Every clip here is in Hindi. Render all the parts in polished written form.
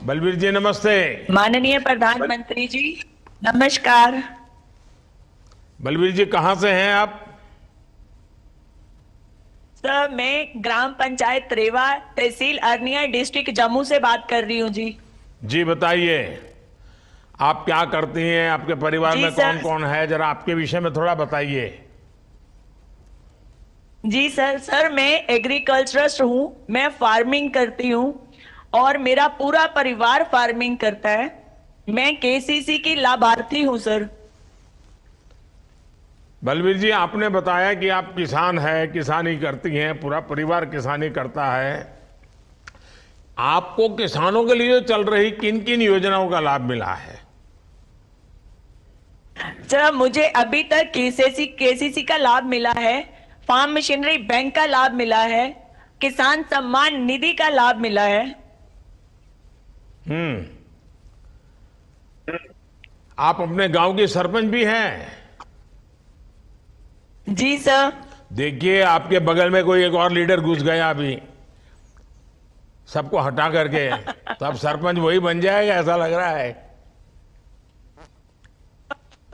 बलबीर जी नमस्ते। माननीय प्रधानमंत्री जी नमस्कार। बलबीर जी कहाँ से हैं आप? सर मैं ग्राम पंचायत रेवा तहसील अरनिया डिस्ट्रिक्ट जम्मू से बात कर रही हूँ जी। जी बताइए, आप क्या करती हैं, आपके परिवार जी में कौन सर। कौन है, जरा आपके विषय में थोड़ा बताइए। जी सर मैं एग्रीकल्चरस्ट हूँ। मैं फार्मिंग करती हूँ और मेरा पूरा परिवार फार्मिंग करता है। मैं केसीसी की लाभार्थी हूँ सर। बलबीर जी आपने बताया कि आप किसान हैं, किसानी करती हैं, पूरा परिवार किसानी करता है। आपको किसानों के लिए चल रही किन किन योजनाओं का लाभ मिला है? सर मुझे अभी तक केसीसी का लाभ मिला है, फार्म मशीनरी बैंक का लाभ मिला है, किसान सम्मान निधि का लाभ मिला है। हम्म। आप अपने गांव की सरपंच भी हैं। जी सर। देखिए आपके बगल में कोई एक और लीडर घुस गया अभी, सबको हटा करके, तो अब सरपंच वही बन जाएगा ऐसा लग रहा है।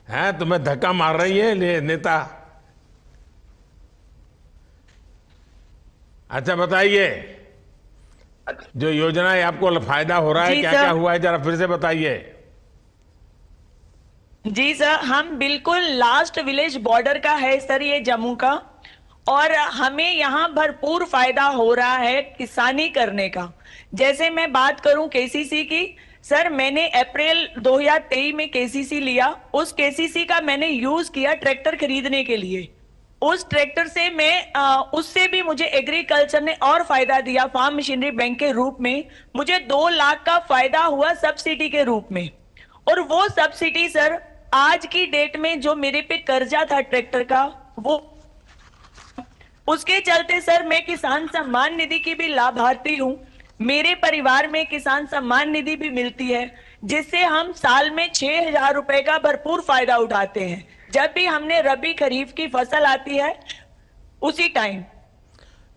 हैं, तुम्हें धक्का मार रही है नेता। अच्छा बताइए, जो योजनाएं आपको फायदा हो रहा है, जी क्या सर। क्या हुआ है, जरा फिर से बताइए। जी सर हम बिल्कुल लास्ट विलेज बॉर्डर का है सर ये जम्मू का, और हमें यहाँ भरपूर फायदा हो रहा है किसानी करने का। जैसे मैं बात करूं केसीसी की, सर मैंने अप्रैल 2023 में केसीसी लिया। उस केसीसी का मैंने यूज किया ट्रैक्टर खरीदने के लिए। उस ट्रैक्टर से मैं उससे भी मुझे एग्रीकल्चर ने और फायदा दिया फार्म मशीनरी बैंक के रूप में। मुझे 2 लाख का फायदा हुआ सब्सिडी के रूप में। और वो सब्सिडी सर आज की डेट में जो मेरे पे कर्जा था ट्रैक्टर का, वो उसके चलते सर मैं किसान सम्मान निधि की भी लाभार्थी हूँ। मेरे परिवार में किसान सम्मान निधि भी मिलती है, जिससे हम साल में 6,000 रुपए का भरपूर फायदा उठाते हैं जब भी हमने रबी खरीफ की फसल आती है उसी टाइम।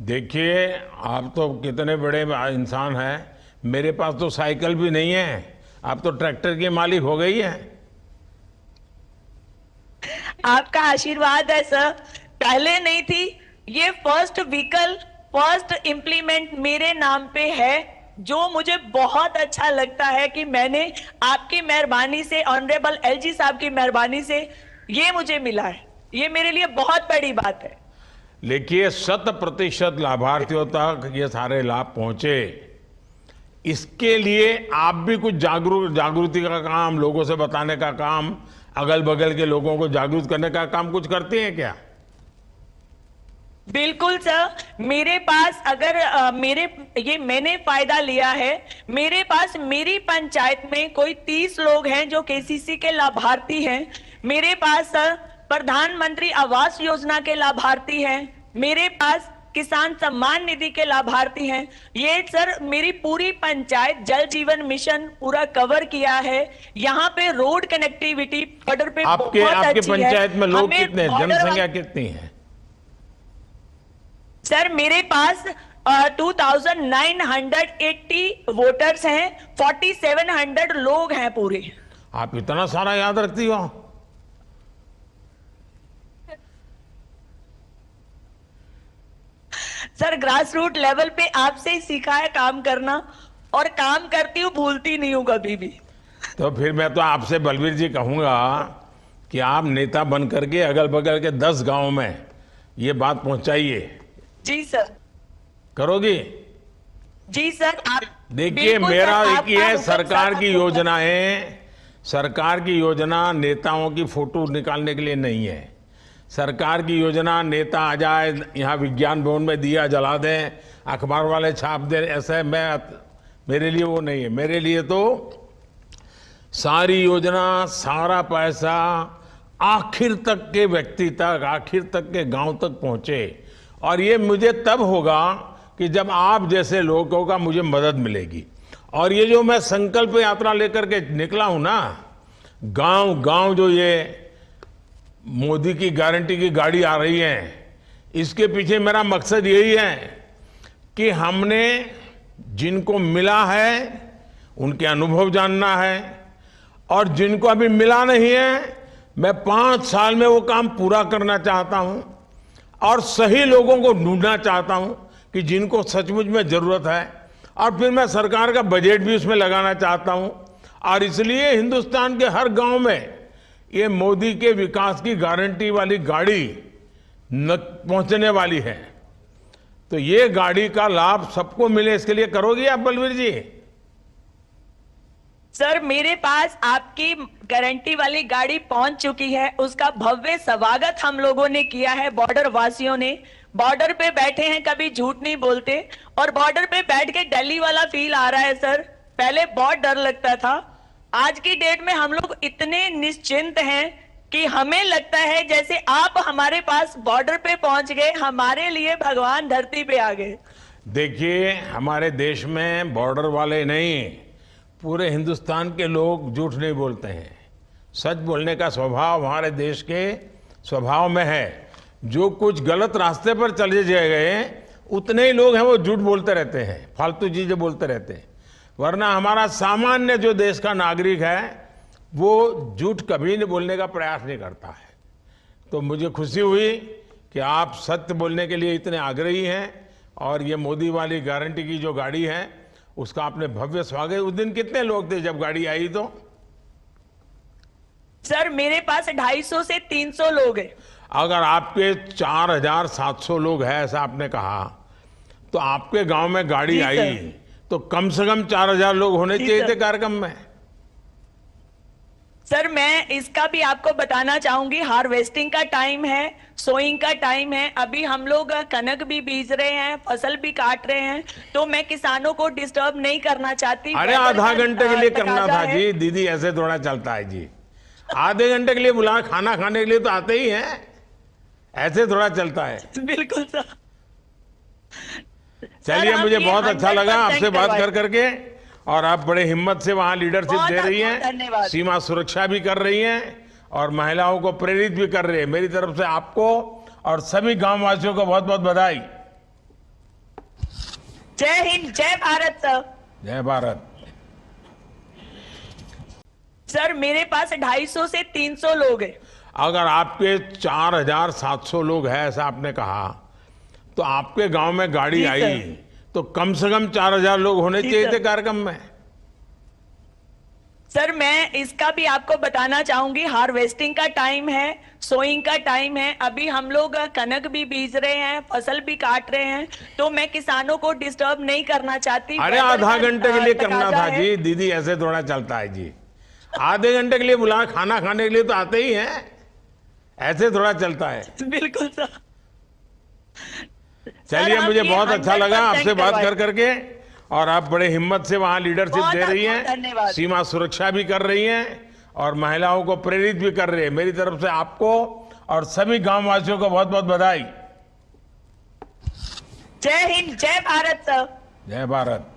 देखिए आप तो कितने बड़े इंसान हैं, मेरे पास तो साइकिल भी नहीं है, आप तो ट्रैक्टर की मालिक हो गई है। आपका आशीर्वाद है सर। पहले नहीं थी, ये फर्स्ट व्हीकल फर्स्ट इंप्लीमेंट मेरे नाम पे है, जो मुझे बहुत अच्छा लगता है कि मैंने आपकी मेहरबानी से, ऑनरेबल एलजी साहब की मेहरबानी से ये मुझे मिला है। ये मेरे लिए बहुत बड़ी बात है। देखिए 100% लाभार्थियों तक ये सारे लाभ पहुंचे, इसके लिए आप भी कुछ जागृति का काम, लोगों से बताने का काम, अगल बगल के लोगों को जागरूक करने का काम कुछ करते हैं क्या? बिल्कुल सर। मेरे पास अगर मैंने फायदा लिया है। मेरे पास मेरी पंचायत में कोई 30 लोग हैं जो केसीसी के लाभार्थी हैं। मेरे पास सर प्रधानमंत्री आवास योजना के लाभार्थी हैं। मेरे पास किसान सम्मान निधि के लाभार्थी हैं। ये सर मेरी पूरी पंचायत जल जीवन मिशन पूरा कवर किया है। यहाँ पे रोड कनेक्टिविटी बॉर्डर पे आपके बहुत आपके अच्छी है। पंचायत में लोग हमें कितने हैं, border जनसंख्या कितनी है? सर मेरे पास 2980 वोटर्स हैं। 4700 लोग हैं पूरे। आप इतना सारा याद रखती हो? सर ग्रास रूट लेवल पे आपसे ही सीखा है काम करना, और काम करती हूँ, भूलती नहीं हूँ कभी भी। तो फिर मैं तो आपसे बलबीर जी कहूंगा कि आप नेता बन करके अगल बगल के 10 गांव में ये बात पहुंचाइए। जी सर। करोगी? जी सर आप देखिए बिल्कुल मेरा सर, एक ही आपका है, हुक्म सरकार सर, की आपका हुक्म। योजनाएं, सरकार की योजना नेताओं की फोटो निकालने के लिए नहीं है। सरकार की योजना नेता आ जाए यहाँ विज्ञान भवन में दिया जला दें, अखबार वाले छाप दें, ऐसे मेरे लिए वो नहीं है। मेरे लिए तो सारी योजना, सारा पैसा आखिर तक के व्यक्ति तक, आखिर तक के गांव तक पहुंचे। और ये मुझे तब होगा कि जब आप जैसे लोगों का मुझे मदद मिलेगी। और ये जो मैं संकल्प यात्रा लेकर के निकला हूं ना, गांव गांव जो ये मोदी की गारंटी की गाड़ी आ रही है, इसके पीछे मेरा मकसद यही है कि हमने जिनको मिला है उनके अनुभव जानना है, और जिनको अभी मिला नहीं है, मैं 5 साल में वो काम पूरा करना चाहता हूं और सही लोगों को ढूंढना चाहता हूं कि जिनको सचमुच में जरूरत है, और फिर मैं सरकार का बजट भी उसमें लगाना चाहता हूं। और इसलिए हिंदुस्तान के हर गांव में ये मोदी के विकास की गारंटी वाली गाड़ी न पहुंचने वाली है। तो ये गाड़ी का लाभ सबको मिले, इसके लिए करोगे आप बलवीर जी? सर, मेरे पास आपकी गारंटी वाली गाड़ी पहुंच चुकी है। उसका भव्य स्वागत हम लोगों ने किया है, बॉर्डर वासियों ने। बॉर्डर पे बैठे हैं, कभी झूठ नहीं बोलते, और बॉर्डर पे बैठ के दिल्ली वाला फील आ रहा है सर। पहले बहुत डर लगता था, आज की डेट में हम लोग इतने निश्चिंत हैं कि हमें लगता है जैसे आप हमारे पास बॉर्डर पे पहुंच गए, हमारे लिए भगवान धरती पे आ गए। देखिए, हमारे देश में बॉर्डर वाले नहीं, पूरे हिंदुस्तान के लोग झूठ नहीं बोलते हैं। सच बोलने का स्वभाव हमारे देश के स्वभाव में है। जो कुछ गलत रास्ते पर चले गए, उतने ही लोग हैं वो झूठ बोलते रहते हैं, फालतू चीजें बोलते रहते हैं। वरना हमारा सामान्य जो देश का नागरिक है वो झूठ कभी नहीं बोलने का प्रयास नहीं करता है। तो मुझे खुशी हुई कि आप सत्य बोलने के लिए इतने आग्रही हैं, और ये मोदी वाली गारंटी की जो गाड़ी है उसका आपने भव्य स्वागत। उस दिन कितने लोग थे जब गाड़ी आई? तो सर, मेरे पास 250 से 300 लोग हैं। अगर आपके 4700 लोग हैं, ऐसा आपने कहा, तो आपके गांव में गाड़ी आई तो कम से कम 4000 लोग होने चाहिए थे कार्यक्रम में। सर, मैं इसका भी आपको बताना चाहूंगी, हार्वेस्टिंग का टाइम है, सोइंग का टाइम है। अभी हम लोग कनक भी बीज रहे हैं, फसल भी काट रहे हैं, तो मैं किसानों को डिस्टर्ब नहीं करना चाहती। अरे आधा घंटे के लिए करना था जी, दीदी ऐसे थोड़ा चलता है जी। आधे घंटे के लिए बुला, खाना खाने के लिए तो आते ही हैं, ऐसे थोड़ा चलता है। बिल्कुल सर। चलिए, मुझे बहुत अच्छा लगा आपसे बात कर करके, और आप बड़े हिम्मत से वहां लीडरशिप दे रही हैं, सीमा सुरक्षा भी कर रही हैं और महिलाओं को प्रेरित भी कर रही है। मेरी तरफ से आपको और सभी गांव वासियों को बहुत बहुत बधाई। जय हिंद, जय भारत सर। जय भारत। सर, मेरे पास 250 से 300 लोग हैं। अगर आपके 4700 लोग हैं, ऐसा आपने कहा, तो आपके गांव में गाड़ी आई तो कम से कम 4000 लोग होने चाहिए थे कार्यक्रम में। सर, मैं इसका भी आपको बताना चाहूंगी, हार्वेस्टिंग का टाइम है, सोइंग का टाइम है। अभी हम लोग कनक भी बीज रहे हैं, फसल भी काट रहे हैं, तो मैं किसानों को डिस्टर्ब नहीं करना चाहती। अरे आधा घंटे के लिए करना था जी, दीदी ऐसे थोड़ा चलता है जी। आधे घंटे के लिए बुला, खाना खाने के लिए तो आते ही हैं, ऐसे थोड़ा चलता है। बिल्कुल सर। चलिए, मुझे बहुत अच्छा लगा आपसे बात कर करके, और आप बड़े हिम्मत से वहां लीडरशिप दे रही हैं, सीमा सुरक्षा भी कर रही हैं और महिलाओं को प्रेरित भी कर रही है। मेरी तरफ से आपको और सभी गांव वासियों को बहुत बहुत बधाई। जय हिंद, जय भारत सर। जय भारत।